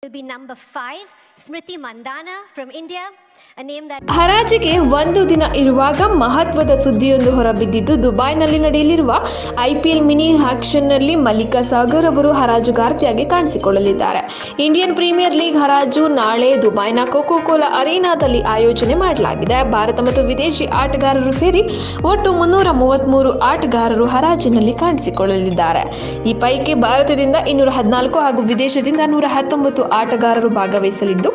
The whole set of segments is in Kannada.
will be number 5, Smriti Mandana from India, a name that ಹರಾಜಿಗೆ ಒಂದು ದಿನ ಇರುವಾಗ ಮಹತ್ವದ ಸುದ್ದಿಯೊಂದು ಹೊರಬಿದ್ದಿದ್ದು ದುಬೈನಲ್ಲಿ ನಡೆಯಲಿರುವ ಐಪಿಎಲ್ ಮಿನಿ ಆಕ್ಷನ್ನಲ್ಲಿ ಮಲ್ಲಿಕಾ ಸಾಗರ್ ಅವರು ಹರಾಜುಗಾರ್ತಿಯಾಗಿ ಕಾಣಿಸಿಕೊಳ್ಳಲಿದ್ದಾರೆ. ಇಂಡಿಯನ್ ಪ್ರೀಮಿಯರ್ ಲೀಗ್ ಹರಾಜು ನಾಳೆ ದುಬೈನ ಕೋಕೋ ಕೋಲಾ ಅರೇನಾದಲ್ಲಿ ಆಯೋಜನೆ ಮಾಡಲಾಗಿದೆ. ಭಾರತ ಮತ್ತು ವಿದೇಶಿ ಆಟಗಾರರು ಸೇರಿ ಒಟ್ಟು 333 ಆಟಗಾರರು ಹರಾಜಿನಲ್ಲಿ ಕಾಣಿಸಿಕೊಳ್ಳಲಿದ್ದಾರೆ. ಈ ಪೈಕಿ ಭಾರತದಿಂದ 214 ಹಾಗೂ ವಿದೇಶದಿಂದ 119 ಆಟಗಾರರು ಭಾಗವಹಿಸಲಿದ್ದು,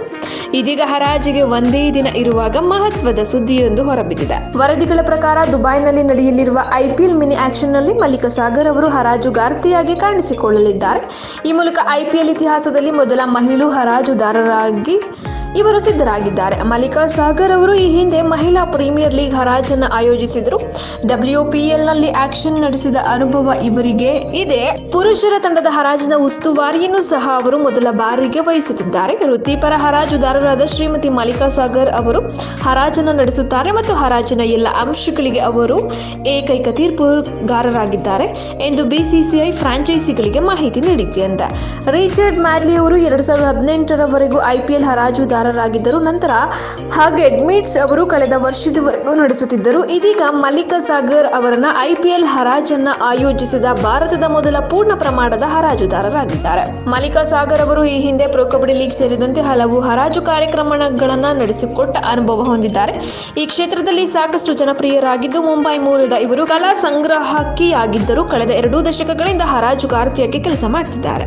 ಇದೀಗ ಹರಾಜಿಗೆ ಒಂದೇ ದಿನ ಇರುವಾಗ ಮಹತ್ವದ ಸುದ್ದಿಯೊಂದು ಹೊರಬಿದ್ದಿದೆ. ವರದಿಗಳ ಪ್ರಕಾರ ದುಬೈನಲ್ಲಿ ನಡೆಯಲಿರುವ ಐಪಿಎಲ್ ಮಿನಿ ಆಕ್ಷನ್ನಲ್ಲಿ ಮಲ್ಲಿಕಾ ಸಾಗರ್ ಅವರು ಹರಾಜುಗಾರ್ತಿಯಾಗಿ ಕಾಣಿಸಿಕೊಳ್ಳಲಿದ್ದಾರೆ. ಈ ಮೂಲಕ ಐಪಿಎಲ್ ಇತಿಹಾಸದಲ್ಲಿ ಮೊದಲ ಮಹಿಳಾ ಹರಾಜುದಾರರಾಗಿ ಇವರು ಸಿದ್ಧರಾಗಿದ್ದಾರೆ. ಮಲ್ಲಿಕಾ ಸಾಗರ್ ಅವರು ಈ ಹಿಂದೆ ಮಹಿಳಾ ಪ್ರೀಮಿಯರ್ ಲೀಗ್ ಹರಾಜನ್ನು ಆಯೋಜಿಸಿದರು. WPLನಲ್ಲಿ ಆಕ್ಷನ್ ನಡೆಸಿದ ಅನುಭವ ಇವರಿಗೆ ಇದೆ. ಪುರುಷರ ತಂಡದ ಹರಾಜಿನ ಉಸ್ತುವಾರಿಯನ್ನು ಸಹ ಅವರು ಮೊದಲ ಬಾರಿಗೆ ವಹಿಸುತ್ತಿದ್ದಾರೆ. ವೃತ್ತಿಪರ ಹರಾಜುದಾರರಾದ ಶ್ರೀಮತಿ ಮಲ್ಲಿಕಾ ಸಾಗರ್ ಅವರು ಹರಾಜನ್ನು ನಡೆಸುತ್ತಾರೆ ಮತ್ತು ಹರಾಜಿನ ಎಲ್ಲ ಅಂಶಗಳಿಗೆ ಅವರು ಏಕೈಕ ತೀರ್ಪುಗಾರರಾಗಿದ್ದಾರೆ ಎಂದು BCCI ಫ್ರಾಂಚೈಸಿಗಳಿಗೆ ಮಾಹಿತಿ ನೀಡಿದೆಯಂತೆ. ರಿಚರ್ಡ್ ಮ್ಯಾಡ್ಲಿ ಅವರು 2018ರವರೆಗೂ IPL ಹರಾಜುದಾರರಾಗಿದ್ದರು. ನಂತರ ಹಾಗೆಡ್ ಮಿಟ್ಸ್ ಅವರು ಕಳೆದ ವರ್ಷದವರೆಗೂ ನಡೆಸುತ್ತಿದ್ದರು. ಇದೀಗ ಮಲ್ಲಿಕಾ ಸಾಗರ್ ಅವರನ್ನ IPL ಹರಾಜನ್ನ ಆಯೋಜಿಸಿದ ಭಾರತದ ಮೊದಲ ಪೂರ್ಣ ಪ್ರಮಾಣದ ಹರಾಜುದಾರರಾಗಿದ್ದಾರೆ. ಮಲ್ಲಿಕಾ ಸಾಗರ್ ಅವರು ಈ ಹಿಂದೆ ಪ್ರೊ ಕಬಡ್ಡಿ ಲೀಗ್ ಸೇರಿದಂತೆ ಹಲವು ಹರಾಜು ಕಾರ್ಯಕ್ರಮಗಳನ್ನ ನಡೆಸಿಕೊಟ್ಟ ಅನುಭವ ಹೊಂದಿದ್ದಾರೆ. ಈ ಕ್ಷೇತ್ರದಲ್ಲಿ ಸಾಕಷ್ಟು ಜನಪ್ರಿಯರಾಗಿದ್ದು, ಮುಂಬೈ ಮೂಲದ ಇವರು ಕಲಾ ಸಂಗ್ರಾಹಕಿಯಾಗಿದ್ದರು. ಕಳೆದ 2 ದಶಕಗಳಿಂದ ಹರಾಜುಗಾರ್ತಿಯಾಗಿ ಕೆಲಸ ಮಾಡುತ್ತಿದ್ದಾರೆ.